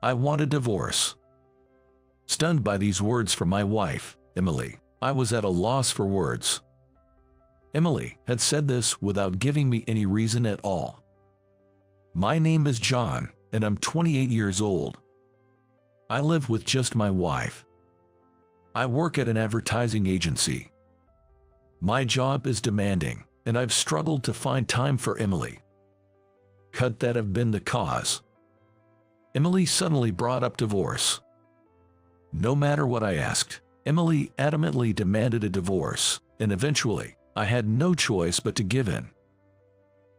I want a divorce." Stunned by these words from my wife, Emily, I was at a loss for words. Emily had said this without giving me any reason at all. "My name is John, and I'm 28 years old. I live with just my wife. I work at an advertising agency. My job is demanding, and I've struggled to find time for Emily. Could that have been the cause?" Emily suddenly brought up divorce. No matter what I asked, Emily adamantly demanded a divorce, and eventually, I had no choice but to give in.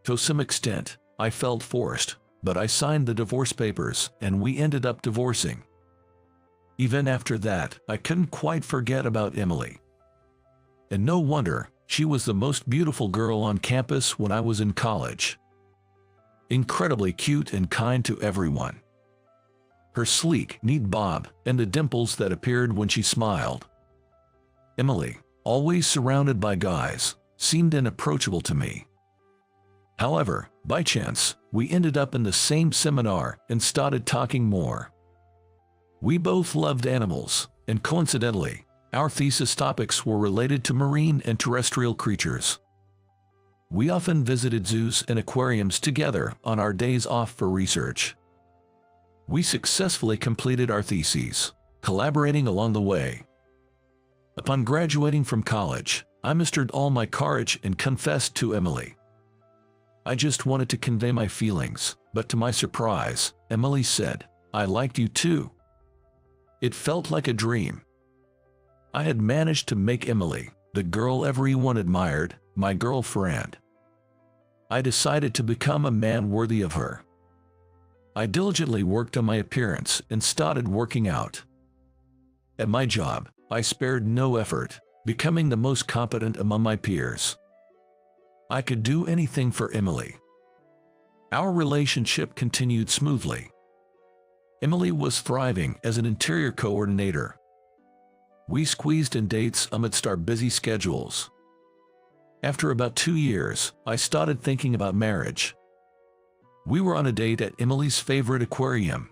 To some extent, I felt forced, but I signed the divorce papers and we ended up divorcing. Even after that, I couldn't quite forget about Emily. And no wonder, she was the most beautiful girl on campus when I was in college. Incredibly cute and kind to everyone. Her sleek, neat bob, and the dimples that appeared when she smiled. Emily, always surrounded by guys, seemed inapproachable to me. However, by chance, we ended up in the same seminar and started talking more. We both loved animals, and coincidentally, our thesis topics were related to marine and terrestrial creatures. We often visited zoos and aquariums together on our days off for research. We successfully completed our theses, collaborating along the way. Upon graduating from college, I mustered all my courage and confessed to Emily. I just wanted to convey my feelings, but to my surprise, Emily said, "I liked you too." It felt like a dream. I had managed to make Emily, the girl everyone admired, my girlfriend. I decided to become a man worthy of her. I diligently worked on my appearance and started working out. At my job, I spared no effort, becoming the most competent among my peers. I could do anything for Emily. Our relationship continued smoothly. Emily was thriving as an interior coordinator. We squeezed in dates amidst our busy schedules. After about 2 years, I started thinking about marriage. We were on a date at Emily's favorite aquarium.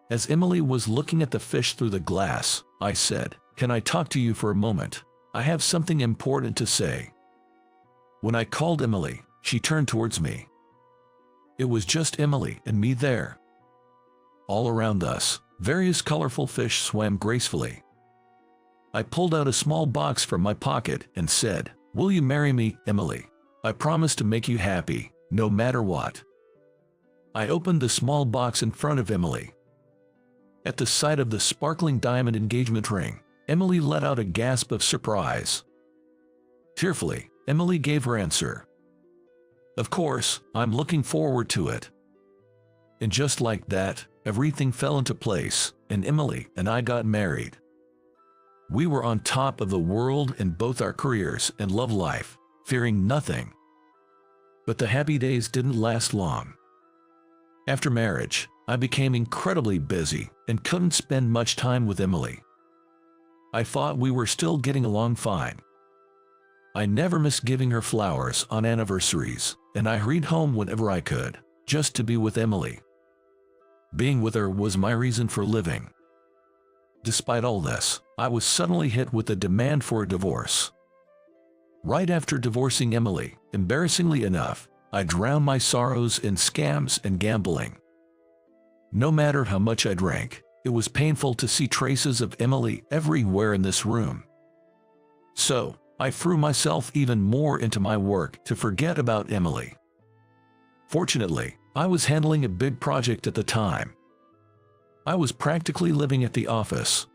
As Emily was looking at the fish through the glass, I said, "Can I talk to you for a moment? I have something important to say." When I called Emily, she turned towards me. It was just Emily and me there. All around us, various colorful fish swam gracefully. I pulled out a small box from my pocket and said, "Will you marry me, Emily? I promise to make you happy, no matter what." I opened the small box in front of Emily. At the sight of the sparkling diamond engagement ring, Emily let out a gasp of surprise. Tearfully, Emily gave her answer. "Of course, I'm looking forward to it." And just like that, everything fell into place, and Emily and I got married. We were on top of the world in both our careers and love life, fearing nothing. But the happy days didn't last long. After marriage, I became incredibly busy and couldn't spend much time with Emily. I thought we were still getting along fine. I never missed giving her flowers on anniversaries, and I hurried home whenever I could, just to be with Emily. Being with her was my reason for living. Despite all this, I was suddenly hit with a demand for a divorce. Right after divorcing Emily, embarrassingly enough, I drowned my sorrows in scams and gambling. No matter how much I drank, it was painful to see traces of Emily everywhere in this room. So, I threw myself even more into my work to forget about Emily. Fortunately, I was handling a big project at the time. I was practically living at the office.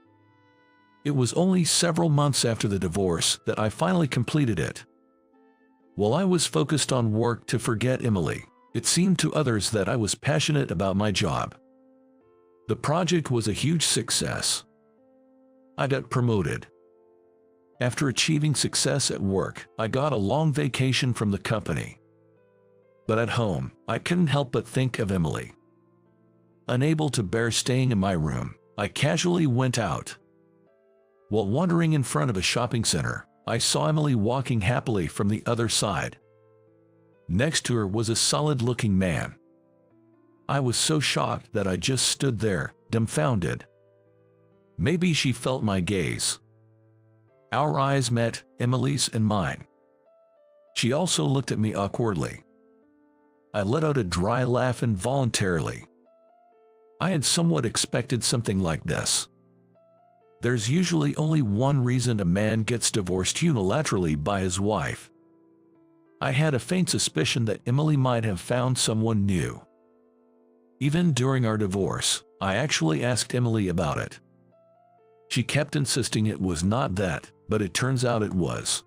It was only several months after the divorce that I finally completed it. While I was focused on work to forget Emily, it seemed to others that I was passionate about my job. The project was a huge success. I got promoted. After achieving success at work, I got a long vacation from the company. But at home, I couldn't help but think of Emily. Unable to bear staying in my room, I casually went out. While wandering in front of a shopping center, I saw Emily walking happily from the other side. Next to her was a solid-looking man. I was so shocked that I just stood there, dumbfounded. Maybe she felt my gaze. Our eyes met, Emily's and mine. She also looked at me awkwardly. I let out a dry laugh involuntarily. I had somewhat expected something like this. There's usually only one reason a man gets divorced unilaterally by his wife. I had a faint suspicion that Emily might have found someone new. Even during our divorce, I actually asked Emily about it. She kept insisting it was not that, but it turns out it was.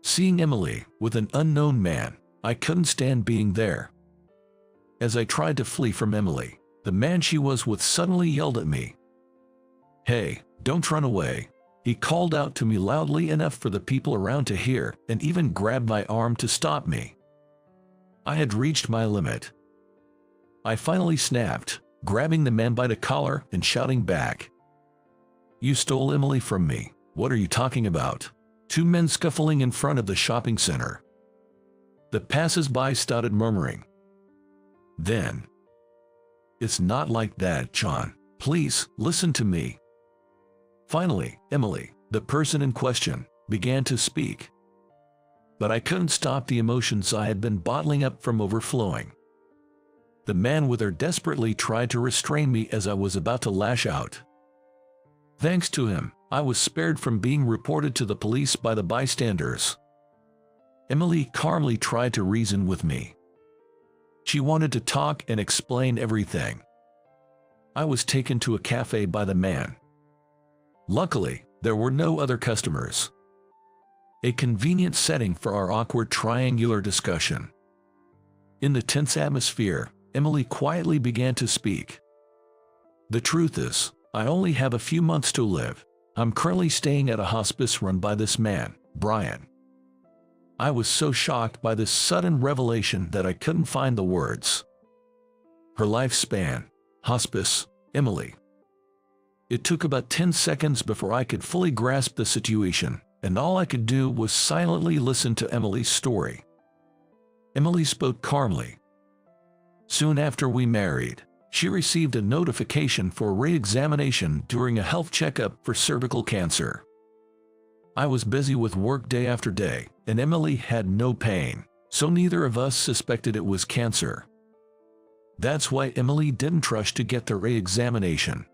Seeing Emily with an unknown man, I couldn't stand being there. As I tried to flee from Emily, the man she was with suddenly yelled at me. "Hey, don't run away." He called out to me loudly enough for the people around to hear, and even grabbed my arm to stop me. I had reached my limit. I finally snapped, grabbing the man by the collar and shouting back, "You stole Emily from me. What are you talking about?" Two men scuffling in front of the shopping center. The passers-by started murmuring. Then, "It's not like that, John. Please, listen to me." Finally, Emily, the person in question, began to speak. But I couldn't stop the emotions I had been bottling up from overflowing. The man with her desperately tried to restrain me as I was about to lash out. Thanks to him, I was spared from being reported to the police by the bystanders. Emily calmly tried to reason with me. She wanted to talk and explain everything. I was taken to a cafe by the man. Luckily, there were no other customers. A convenient setting for our awkward triangular discussion. In the tense atmosphere, Emily quietly began to speak. "The truth is, I only have a few months to live. I'm currently staying at a hospice run by this man, Brian." I was so shocked by this sudden revelation that I couldn't find the words. Her lifespan, hospice, Emily. It took about 10 seconds before I could fully grasp the situation, and all I could do was silently listen to Emily's story. Emily spoke calmly. Soon after we married, she received a notification for re-examination during a health checkup for cervical cancer. I was busy with work day after day, and Emily had no pain, so neither of us suspected it was cancer. That's why Emily didn't rush to get the re-examination.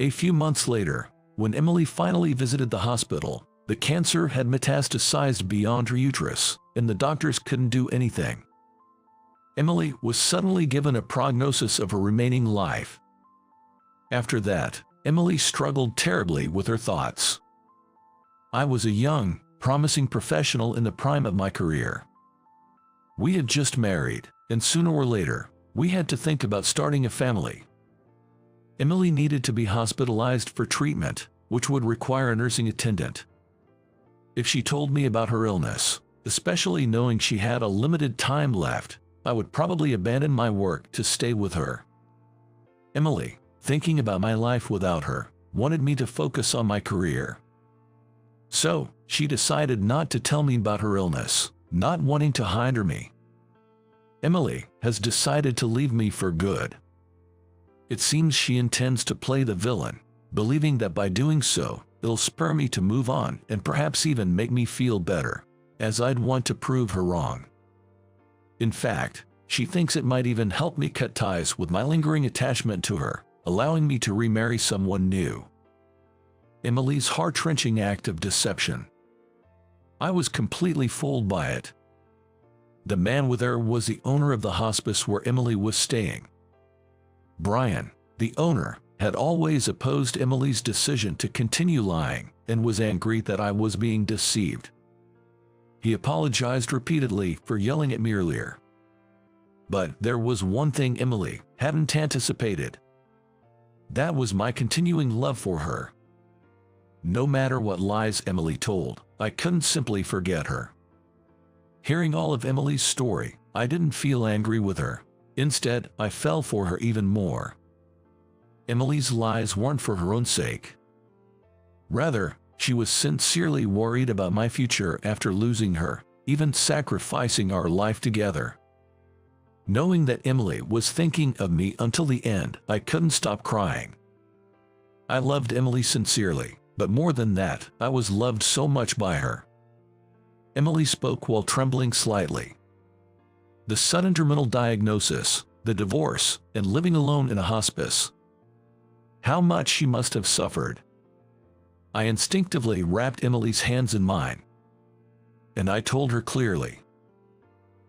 A few months later, when Emily finally visited the hospital, the cancer had metastasized beyond her uterus, and the doctors couldn't do anything. Emily was suddenly given a prognosis of her remaining life. After that, Emily struggled terribly with her thoughts. I was a young, promising professional in the prime of my career. We had just married, and sooner or later, we had to think about starting a family. Emily needed to be hospitalized for treatment, which would require a nursing attendant. If she told me about her illness, especially knowing she had a limited time left, I would probably abandon my work to stay with her. Emily, thinking about my life without her, wanted me to focus on my career. So, she decided not to tell me about her illness, not wanting to hinder me. Emily has decided to leave me for good. It seems she intends to play the villain, believing that by doing so, it'll spur me to move on and perhaps even make me feel better, as I'd want to prove her wrong. In fact, she thinks it might even help me cut ties with my lingering attachment to her, allowing me to remarry someone new. Emily's heart-wrenching act of deception. I was completely fooled by it. The man with her was the owner of the hospice where Emily was staying. Brian, the owner, had always opposed Emily's decision to continue lying and was angry that I was being deceived. He apologized repeatedly for yelling at me earlier. But there was one thing Emily hadn't anticipated. That was my continuing love for her. No matter what lies Emily told, I couldn't simply forget her. Hearing all of Emily's story, I didn't feel angry with her. Instead, I fell for her even more. Emily's lies weren't for her own sake. Rather, she was sincerely worried about my future after losing her, even sacrificing our life together. Knowing that Emily was thinking of me until the end, I couldn't stop crying. I loved Emily sincerely, but more than that, I was loved so much by her. Emily spoke while trembling slightly. The sudden terminal diagnosis, the divorce, and living alone in a hospice. How much she must have suffered. I instinctively wrapped Emily's hands in mine. And I told her clearly.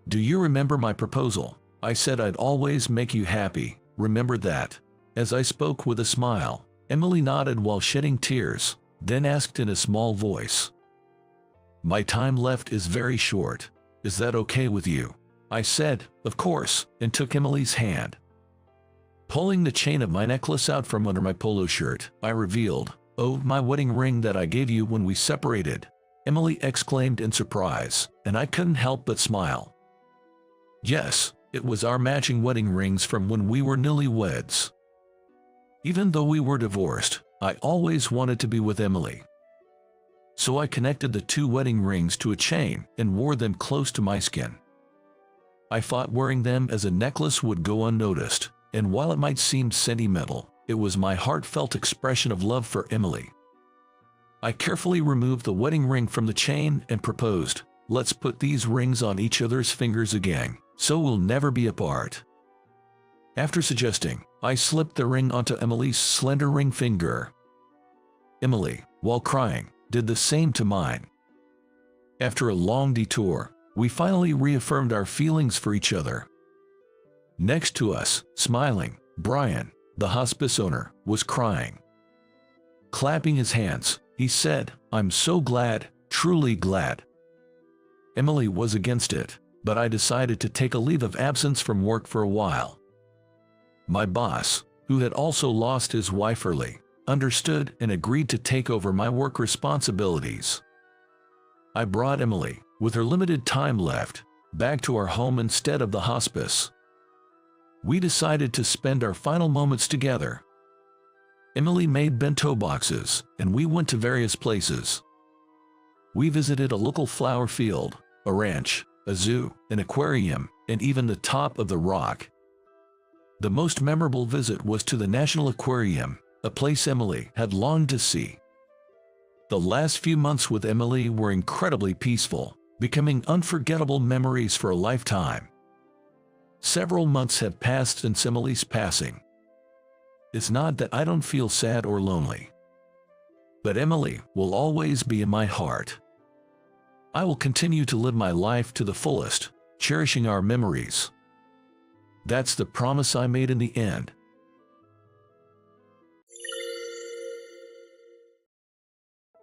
"Do you remember my proposal? I said I'd always make you happy, remember that?" As I spoke with a smile, Emily nodded while shedding tears, then asked in a small voice, "My time left is very short. Is that okay with you?" I said, "Of course," and took Emily's hand. Pulling the chain of my necklace out from under my polo shirt, I revealed, "Oh, my wedding ring that I gave you when we separated," Emily exclaimed in surprise, and I couldn't help but smile. Yes, it was our matching wedding rings from when we were newlyweds. Even though we were divorced, I always wanted to be with Emily. So I connected the two wedding rings to a chain and wore them close to my skin. I thought wearing them as a necklace would go unnoticed, and while it might seem sentimental, it was my heartfelt expression of love for Emily. I carefully removed the wedding ring from the chain and proposed, "Let's put these rings on each other's fingers again, so we'll never be apart." After suggesting, I slipped the ring onto Emily's slender ring finger. Emily, while crying, did the same to mine. After a long detour, we finally reaffirmed our feelings for each other. Next to us, smiling, Brian, the hospice owner, was crying. Clapping his hands, he said, "I'm so glad, truly glad." Emily was against it, but I decided to take a leave of absence from work for a while. My boss, who had also lost his wife early, understood and agreed to take over my work responsibilities. I brought Emily, with her limited time left, back to our home instead of the hospice. We decided to spend our final moments together. Emily made bento boxes, and we went to various places. We visited a local flower field, a ranch, a zoo, an aquarium, and even the top of the rock. The most memorable visit was to the National Aquarium, a place Emily had longed to see. The last few months with Emily were incredibly peaceful, becoming unforgettable memories for a lifetime. Several months have passed since Emily's passing. It's not that I don't feel sad or lonely. But Emily will always be in my heart. I will continue to live my life to the fullest, cherishing our memories. That's the promise I made in the end.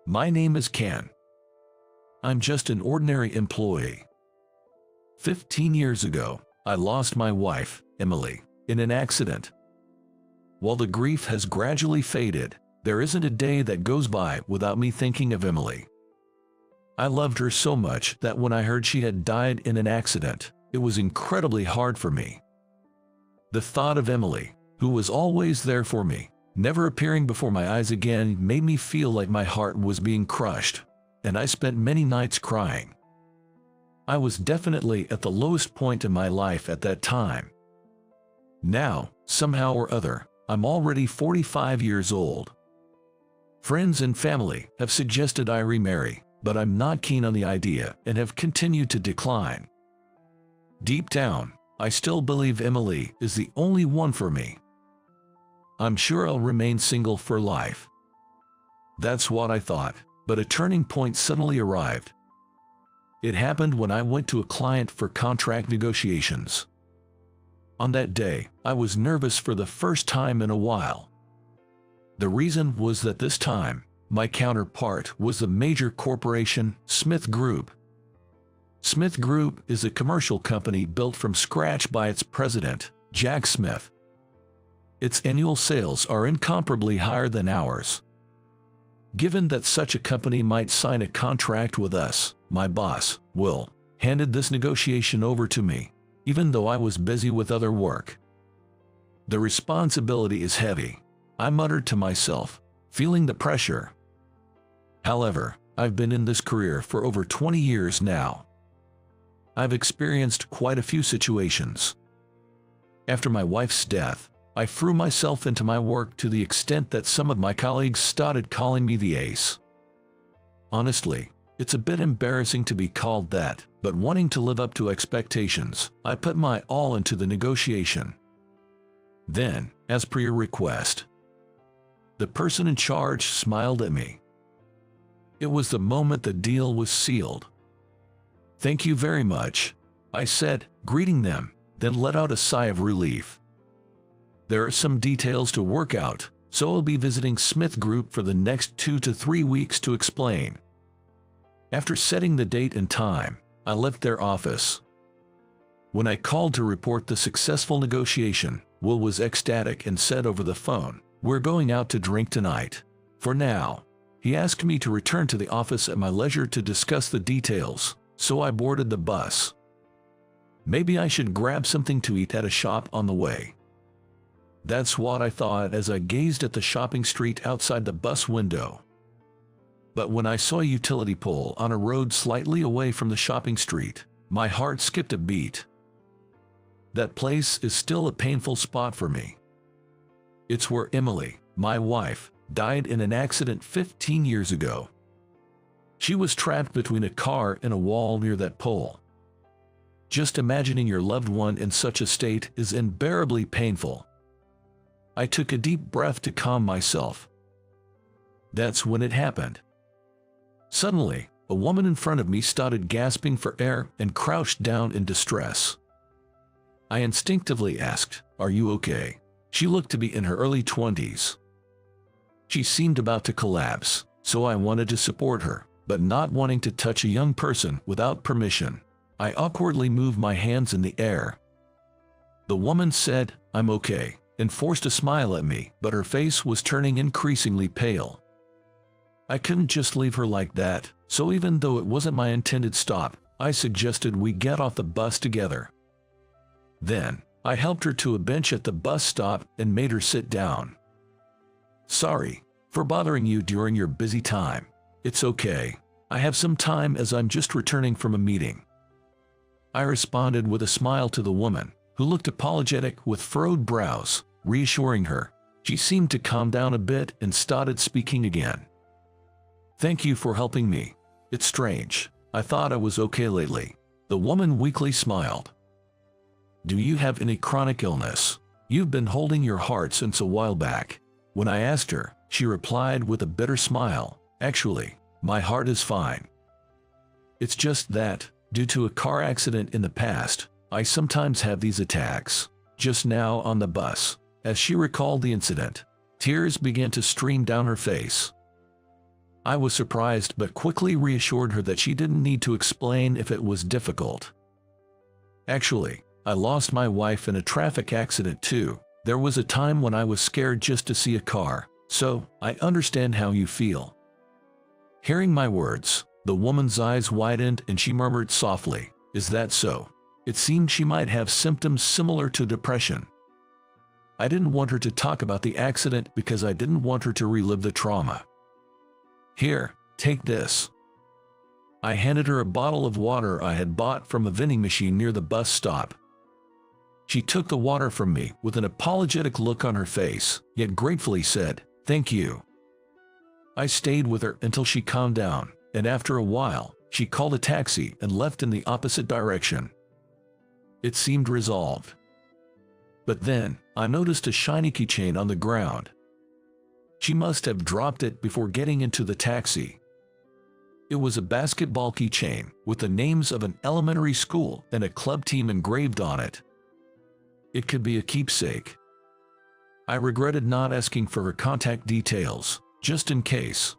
My name is Ken. I'm just an ordinary employee. 15 years ago, I lost my wife, Emily, in an accident. While the grief has gradually faded, there isn't a day that goes by without me thinking of Emily. I loved her so much that when I heard she had died in an accident, it was incredibly hard for me. The thought of Emily, who was always there for me, never appearing before my eyes again, made me feel like my heart was being crushed, and I spent many nights crying. I was definitely at the lowest point in my life at that time. Now, somehow or other, I'm already 45 years old. Friends and family have suggested I remarry, but I'm not keen on the idea and have continued to decline. Deep down, I still believe Emily is the only one for me. I'm sure I'll remain single for life. That's what I thought, but a turning point suddenly arrived. It happened when I went to a client for contract negotiations. On that day, I was nervous for the first time in a while. The reason was that this time, my counterpart was the major corporation, Smith Group. Smith Group is a commercial company built from scratch by its president, Jack Smith. Its annual sales are incomparably higher than ours. Given that such a company might sign a contract with us, my boss, Will, handed this negotiation over to me, even though I was busy with other work. The responsibility is heavy, I muttered to myself, feeling the pressure. However, I've been in this career for over 20 years now. I've experienced quite a few situations. After my wife's death, I threw myself into my work to the extent that some of my colleagues started calling me the ace. Honestly, it's a bit embarrassing to be called that, but wanting to live up to expectations, I put my all into the negotiation. Then, as per your request, the person in charge smiled at me. It was the moment the deal was sealed. "Thank you very much," I said, greeting them, then let out a sigh of relief. There are some details to work out, so I'll be visiting Smith Group for the next 2 to 3 weeks to explain. After setting the date and time, I left their office. When I called to report the successful negotiation, Will was ecstatic and said over the phone, "We're going out to drink tonight. For now." He asked me to return to the office at my leisure to discuss the details, so I boarded the bus. Maybe I should grab something to eat at a shop on the way. That's what I thought as I gazed at the shopping street outside the bus window. But when I saw a utility pole on a road slightly away from the shopping street, my heart skipped a beat. That place is still a painful spot for me. It's where Emily, my wife, died in an accident 15 years ago. She was trapped between a car and a wall near that pole. Just imagining your loved one in such a state is unbearably painful. I took a deep breath to calm myself. That's when it happened. Suddenly, a woman in front of me started gasping for air and crouched down in distress. I instinctively asked, "Are you okay?" She looked to be in her early 20s. She seemed about to collapse, so I wanted to support her, but not wanting to touch a young person without permission, I awkwardly moved my hands in the air. The woman said, "I'm okay," and forced a smile at me, but her face was turning increasingly pale. I couldn't just leave her like that, so even though it wasn't my intended stop, I suggested we get off the bus together. Then, I helped her to a bench at the bus stop and made her sit down. "Sorry for bothering you during your busy time. It's okay. I have some time as I'm just returning from a meeting." I responded with a smile to the woman, who looked apologetic with furrowed brows, reassuring her. She seemed to calm down a bit and started speaking again. "Thank you for helping me. It's strange. I thought I was okay lately." The woman weakly smiled. "Do you have any chronic illness? You've been holding your heart since a while back." When I asked her, she replied with a bitter smile, "Actually, my heart is fine. It's just that, due to a car accident in the past, I sometimes have these attacks." Just now on the bus, as she recalled the incident, tears began to stream down her face. I was surprised but quickly reassured her that she didn't need to explain if it was difficult. "Actually, I lost my wife in a traffic accident too. There was a time when I was scared just to see a car, so I understand how you feel." Hearing my words, the woman's eyes widened and she murmured softly, "Is that so?" It seemed she might have symptoms similar to depression. I didn't want her to talk about the accident because I didn't want her to relive the trauma. "Here, take this." I handed her a bottle of water I had bought from a vending machine near the bus stop. She took the water from me with an apologetic look on her face, yet gratefully said, "Thank you." I stayed with her until she calmed down, and after a while, she called a taxi and left in the opposite direction. It seemed resolved. But then, I noticed a shiny keychain on the ground. She must have dropped it before getting into the taxi. It was a basketball keychain with the names of an elementary school and a club team engraved on it. It could be a keepsake. I regretted not asking for her contact details, just in case.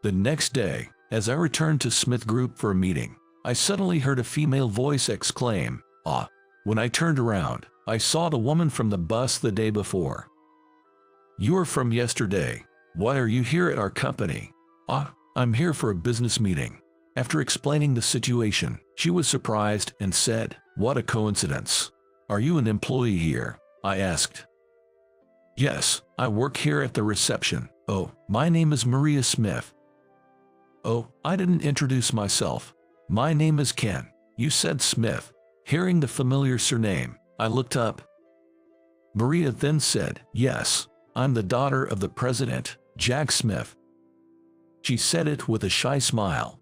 The next day, as I returned to Smith Group for a meeting, I suddenly heard a female voice exclaim, "Ah!" When I turned around, I saw the woman from the bus the day before. "You are from yesterday. Why are you here at our company?" "Ah, I'm here for a business meeting." After explaining the situation, she was surprised and said, "What a coincidence. Are you an employee here?" I asked. "Yes, I work here at the reception." "Oh, my name is Maria Smith." "Oh, I didn't introduce myself. My name is Ken." "You said Smith." Hearing the familiar surname, I looked up, Maria then said, "Yes, I'm the daughter of the president, Jack Smith." She said it with a shy smile.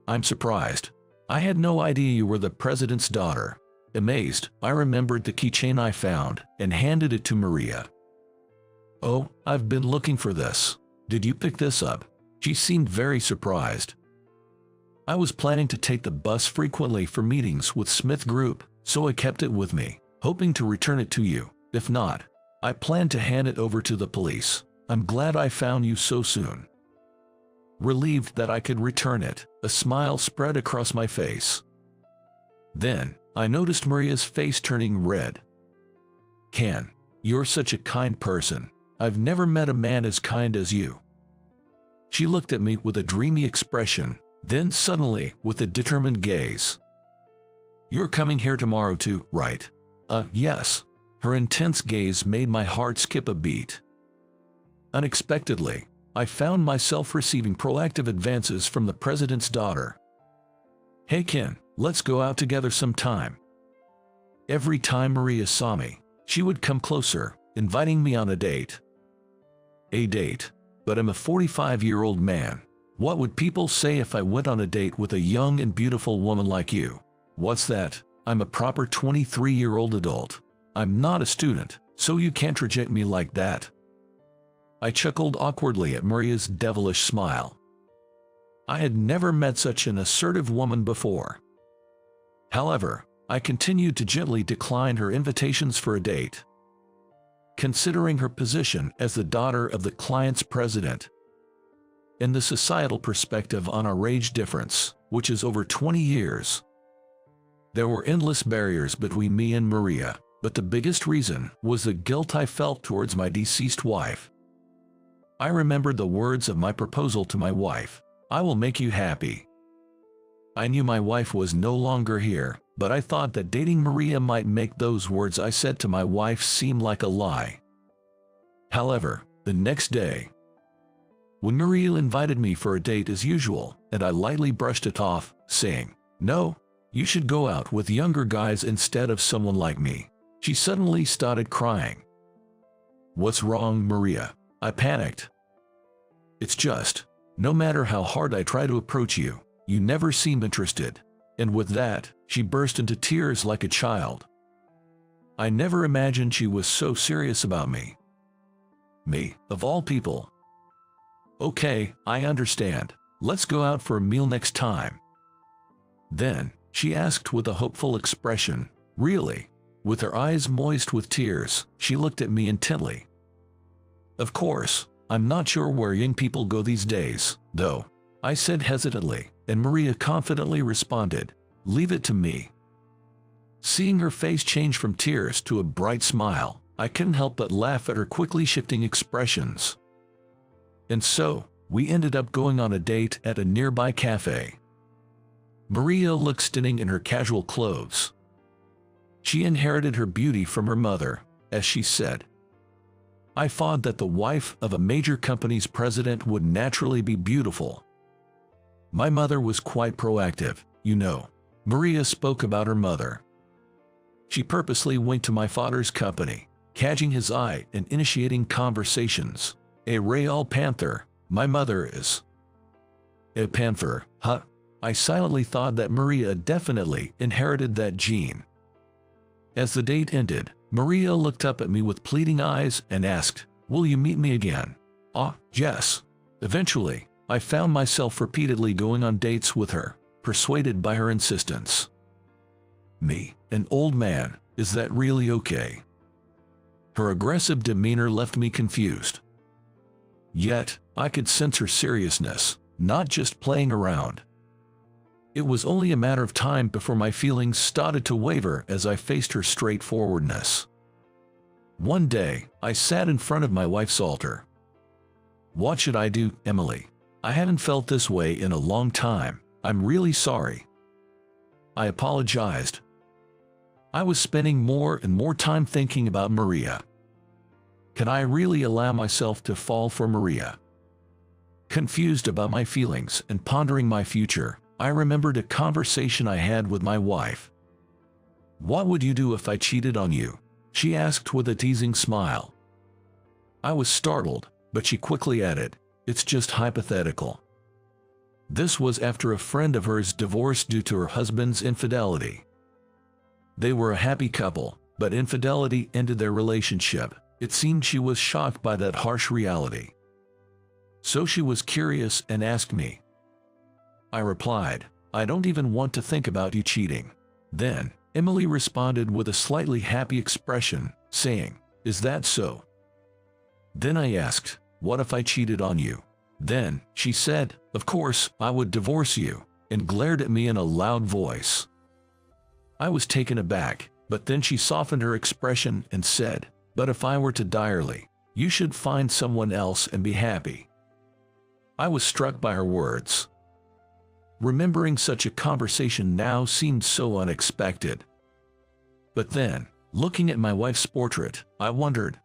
I'm surprised. I had no idea you were the president's daughter. Amazed, I remembered the keychain I found and handed it to Maria. "Oh, I've been looking for this. Did you pick this up?" She seemed very surprised. "I was planning to take the bus frequently for meetings with Smith Group, so I kept it with me, hoping to return it to you. If not, I plan to hand it over to the police. I'm glad I found you so soon." Relieved that I could return it, a smile spread across my face. Then, I noticed Maria's face turning red. "Ken, you're such a kind person. I've never met a man as kind as you." She looked at me with a dreamy expression, then suddenly with a determined gaze. "You're coming here tomorrow too, right?" Yes." Her intense gaze made my heart skip a beat. Unexpectedly, I found myself receiving proactive advances from the president's daughter. "Hey Ken, let's go out together sometime." Every time Maria saw me, she would come closer, inviting me on a date. A date? But I'm a 45-year-old man. What would people say if I went on a date with a young and beautiful woman like you? What's that? I'm a proper 23-year-old adult. I'm not a student, so you can't reject me like that. I chuckled awkwardly at Maria's devilish smile. I had never met such an assertive woman before. However, I continued to gently decline her invitations for a date. Considering her position as the daughter of the client's president, and the societal perspective on our age difference, which is over 20 years, there were endless barriers between me and Maria, but the biggest reason was the guilt I felt towards my deceased wife. I remembered the words of my proposal to my wife, "I will make you happy." I knew my wife was no longer here, but I thought that dating Maria might make those words I said to my wife seem like a lie. However, the next day, when Maria invited me for a date as usual, and I lightly brushed it off, saying, "No, you should go out with younger guys instead of someone like me," she suddenly started crying. "What's wrong, Maria?" I panicked. "It's just, no matter how hard I try to approach you, you never seem interested." And with that, she burst into tears like a child. I never imagined she was so serious about me. Me, of all people. "Okay, I understand. Let's go out for a meal next time." Then, she asked with a hopeful expression, "Really?" With her eyes moist with tears, she looked at me intently. "Of course, I'm not sure where young people go these days, though," I said hesitantly, and Maria confidently responded, "Leave it to me." Seeing her face change from tears to a bright smile, I couldn't help but laugh at her quickly shifting expressions. And so, we ended up going on a date at a nearby cafe. Maria looked stunning in her casual clothes. She inherited her beauty from her mother, as she said. I thought that the wife of a major company's president would naturally be beautiful. My mother was quite proactive, you know. Maria spoke about her mother. She purposely went to my father's company, catching his eye and initiating conversations. A Real Panther, my mother is. A panther, huh? I silently thought that Maria definitely inherited that gene. As the date ended, Maria looked up at me with pleading eyes and asked, "Will you meet me again?" Yes. Eventually, I found myself repeatedly going on dates with her, persuaded by her insistence. Me, an old man, is that really okay? Her aggressive demeanor left me confused. Yet, I could sense her seriousness, not just playing around. It was only a matter of time before my feelings started to waver as I faced her straightforwardness. One day, I sat in front of my wife's altar. "What should I do, Emily? I haven't felt this way in a long time. I'm really sorry." I apologized. I was spending more and more time thinking about Maria. Can I really allow myself to fall for Maria? Confused about my feelings and pondering my future, I remembered a conversation I had with my wife. "What would you do if I cheated on you?" she asked with a teasing smile. I was startled, but she quickly added, "It's just hypothetical." This was after a friend of hers divorced due to her husband's infidelity. They were a happy couple, but infidelity ended their relationship. It seemed she was shocked by that harsh reality. So she was curious and asked me. I replied, "I don't even want to think about you cheating." Then, Emily responded with a slightly happy expression, saying, "Is that so?" Then I asked, "What if I cheated on you?" Then, she said, "Of course, I would divorce you," and glared at me in a loud voice. I was taken aback, but then she softened her expression and said, "But if I were to die early, you should find someone else and be happy." I was struck by her words. Remembering such a conversation now seemed so unexpected. But then, looking at my wife's portrait, I wondered,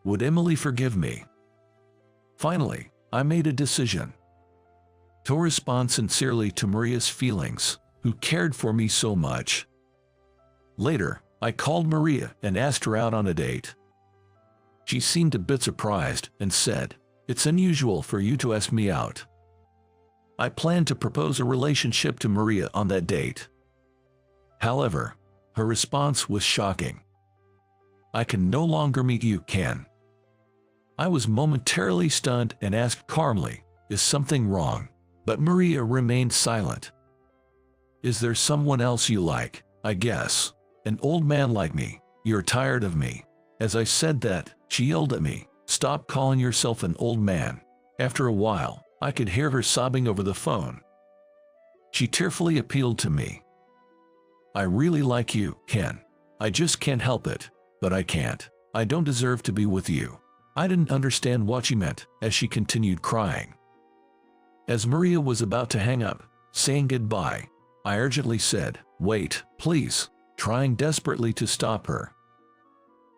would Emily forgive me? Finally, I made a decision to respond sincerely to Maria's feelings, who cared for me so much. Later, I called Maria and asked her out on a date. She seemed a bit surprised and said, "It's unusual for you to ask me out." I planned to propose a relationship to Maria on that date. However, her response was shocking. "I can no longer meet you, Ken." I was momentarily stunned and asked calmly, "Is something wrong?" But Maria remained silent. "Is there someone else you like? I guess. An old man like me. You're tired of me." As I said that, she yelled at me, "Stop calling yourself an old man." After a while, I could hear her sobbing over the phone. She tearfully appealed to me. "I really like you, Ken. I just can't help it, but I can't. I don't deserve to be with you." I didn't understand what she meant as she continued crying. As Maria was about to hang up, saying goodbye, I urgently said, "Wait, please," trying desperately to stop her.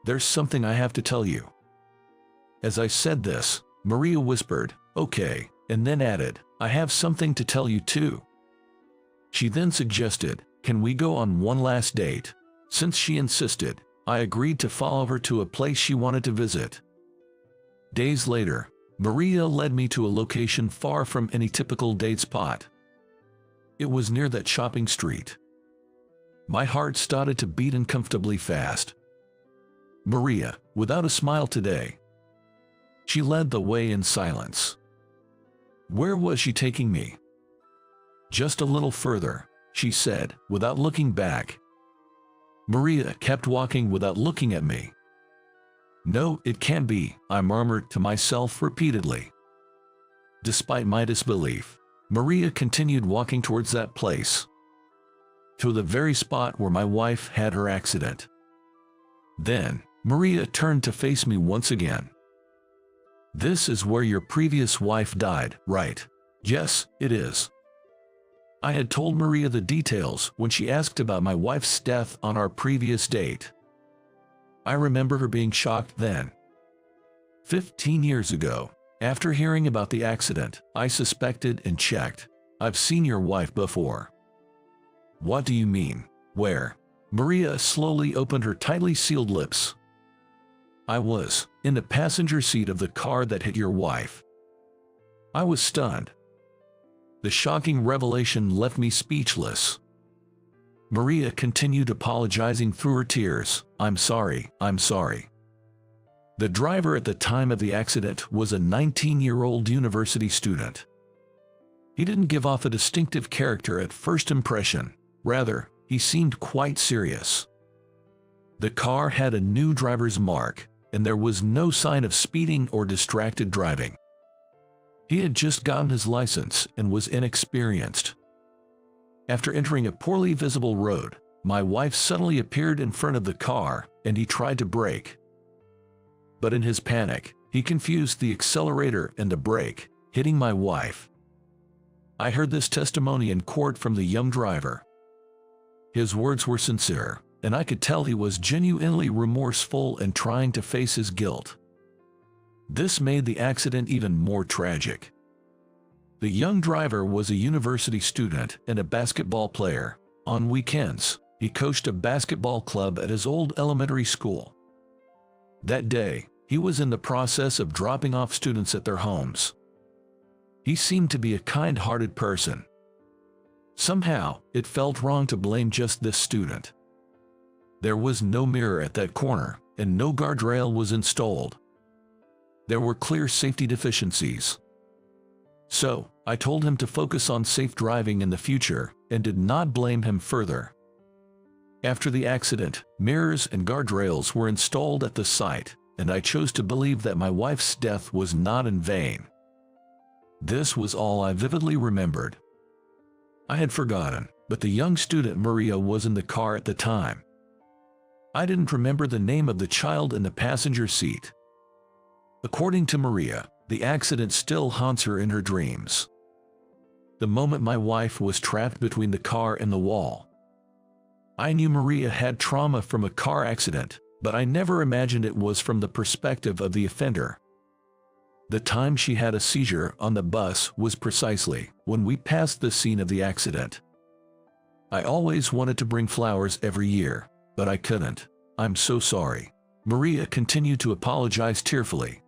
"There's something I have to tell you." As I said this, Maria whispered, "Okay," and then added, "I have something to tell you too." She then suggested, "Can we go on one last date?" Since she insisted, I agreed to follow her to a place she wanted to visit. Days later, Maria led me to a location far from any typical date spot. It was near that shopping street. My heart started to beat uncomfortably fast. Maria, without a smile today. She led the way in silence. Where was she taking me? "Just a little further," she said, without looking back. Maria kept walking without looking at me. "No, it can't be," I murmured to myself repeatedly. Despite my disbelief, Maria continued walking towards that place, to the very spot where my wife had her accident. Then, Maria turned to face me once again. "This is where your previous wife died, right?" "Yes, it is." I had told Maria the details when she asked about my wife's death on our previous date. I remember her being shocked then. 15 years ago, after hearing about the accident, I suspected and checked. "I've seen your wife before." "What do you mean? Where?" Maria slowly opened her tightly sealed lips. "I was in the passenger seat of the car that hit your wife." I was stunned. The shocking revelation left me speechless. Maria continued apologizing through her tears. I'm sorry. The driver at the time of the accident was a 19-year-old university student. He didn't give off a distinctive character at first impression. Rather, he seemed quite serious. The car had a new driver's mark, and there was no sign of speeding or distracted driving. He had just gotten his license and was inexperienced. After entering a poorly visible road, my wife suddenly appeared in front of the car, and he tried to brake. But in his panic, he confused the accelerator and the brake, hitting my wife. I heard this testimony in court from the young driver. His words were sincere, and I could tell he was genuinely remorseful and trying to face his guilt. This made the accident even more tragic. The young driver was a university student and a basketball player. On weekends, He coached a basketball club at his old elementary school. That day, he was in the process of dropping off students at their homes. He seemed to be a kind-hearted person. Somehow, it felt wrong to blame just this student. There was no mirror at that corner, and no guardrail was installed. There were clear safety deficiencies. So, I told him to focus on safe driving in the future, and did not blame him further. After the accident, mirrors and guardrails were installed at the site, and I chose to believe that my wife's death was not in vain. This was all I vividly remembered. I had forgotten, but the young student Maria was in the car at the time. I didn't remember the name of the child in the passenger seat. According to Maria, the accident still haunts her in her dreams. The moment my wife was trapped between the car and the wall. I knew Maria had trauma from a car accident, but I never imagined it was from the perspective of the offender. The time she had a seizure on the bus was precisely when we passed the scene of the accident. I always wanted to bring flowers every year, but I couldn't. I'm so sorry. Maria continued to apologize tearfully.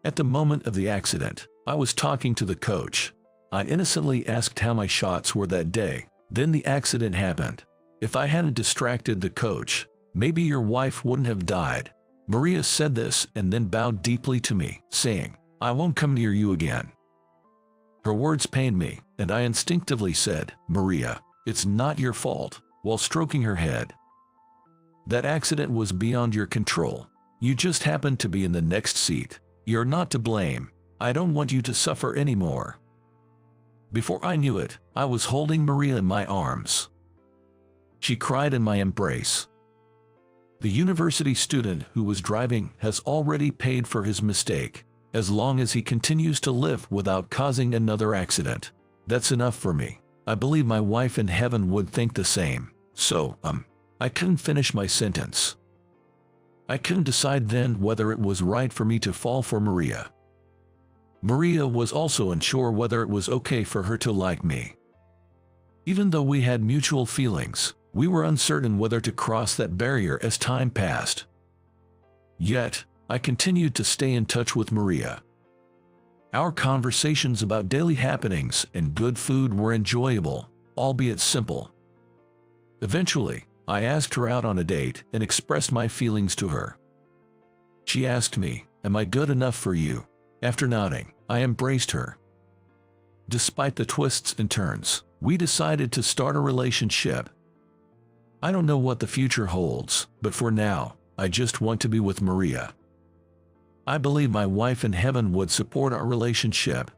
At the moment of the accident, I was talking to the coach. I innocently asked how my shots were that day. Then the accident happened. If I hadn't distracted the coach, maybe your wife wouldn't have died. Maria said this and then bowed deeply to me, saying, "I won't come near you again." Her words pained me, and I instinctively said, "Maria, it's not your fault," while stroking her head. "That accident was beyond your control. You just happened to be in the next seat. You're not to blame. I don't want you to suffer anymore." Before I knew it, I was holding Maria in my arms. She cried in my embrace. The university student who was driving has already paid for his mistake. As long as he continues to live without causing another accident, that's enough for me. I believe my wife in heaven would think the same. So, I couldn't finish my sentence. I couldn't decide then whether it was right for me to fall for Maria. Maria was also unsure whether it was okay for her to like me. Even though we had mutual feelings, we were uncertain whether to cross that barrier as time passed. Yet, I continued to stay in touch with Maria. Our conversations about daily happenings and good food were enjoyable, albeit simple. Eventually, I asked her out on a date and expressed my feelings to her. She asked me, "Am I good enough for you?" After nodding, I embraced her. Despite the twists and turns, we decided to start a relationship. I don't know what the future holds, but for now, I just want to be with Maria. I believe my wife in heaven would support our relationship,